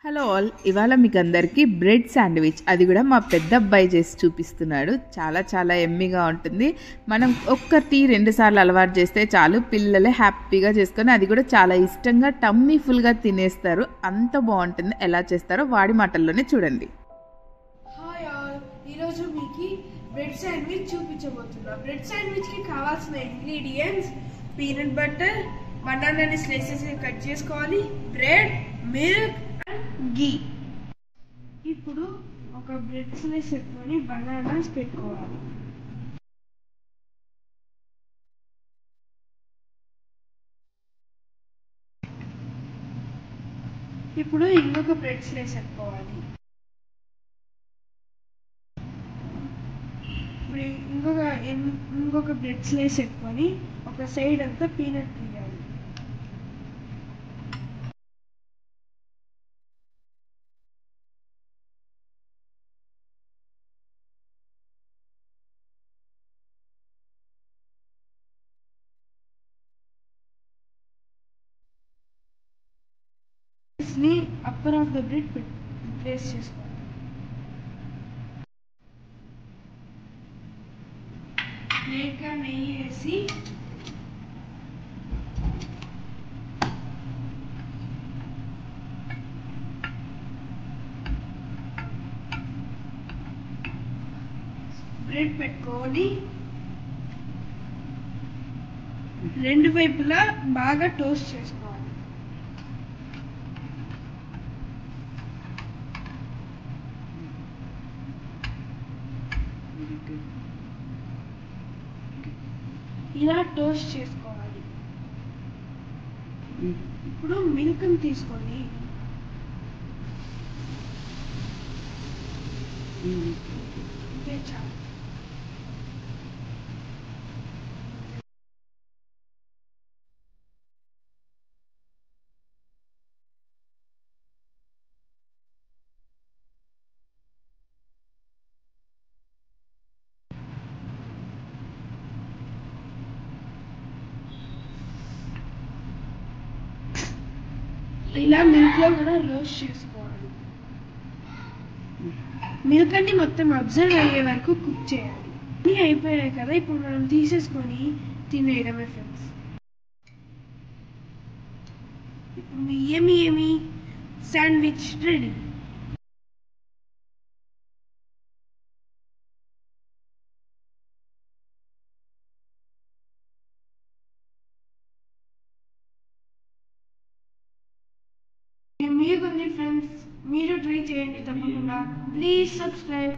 Hello all, ఇవాళ మీకు అందరికీ బ్రెడ్ శాండ్విచ్, అది కూడా మా పెద్ద అబ్బాయి చేసి చూపిస్తున్నాడు. చాలా చాలా ఎమ్మీగా ఉంటుంది. మనం ఒక్క టీ 2 సార్లు అలవాటు చేస్తే చాలు, పిల్లలే హ్యాపీగా చేసుకొని అది కూడా చాలా ఇష్టంగా టమ్మీ ఫుల్గా తినేస్తారు. అంత బాగుంటుంది. ఎలా చేస్తారో వాడి మాటల్లోనే చూడండి. హాయ్ ఆల్, ఈరోజు మీకు బ్రెడ్ శాండ్విచ్ చూపించబోతున్నా. బ్రెడ్ శాండ్విచ్కి కావాల్సిన ఇంగ్రీడియంట్స్: పీనట్ బటర్, బనానాని స్లైసెస్ కట్ చేసుకోవాలి, బ్రెడ్, మిల్క్, గీ. ఇప్పుడు ఒక బ్రెడ్ స్లైస్ పెట్టుకొని బనానాస్ పెట్టుకోవాలి. ఇప్పుడు ఇంకొక బ్రెడ్ స్లైస్ పెట్టుకోవాలి. ఇప్పుడు ఇంకొక బ్రెడ్ స్లైస్ పెట్టుకొని ఒక సైడ్ అంతా పీనట్ తీయాలి. ని upper of the bread place చేసుకోవాలి. ప్లేట్గా నెయ్యి వేసి బ్రెడ్ పెట్టుకొని రెండు వైపులా బాగా టోస్ట్ చేసుకోవాలి. ఇలా టోస్ట్ చేసుకోవాలి. ఇప్పుడు మిల్క్ తీసుకొని చాలు. ఇలా మిల్క్ లో కూడా రోస్ట్ చేసుకోవాలి. మిల్క్ అన్ని మొత్తం అబ్జర్వ్ అయ్యే వరకు కుక్ చేయాలి. అన్నీ అయిపోయాయి కదా, ఇప్పుడు మనం తీసేసుకొని తినేయడమే ఫ్రెండ్స్. ఇప్పుడు మీ యమ్మీ శాండ్విచ్ రెడీ. మీకుంది ఫ్రెండ్స్, మీరు ట్రై చేయండి తప్పకుండా. Please subscribe.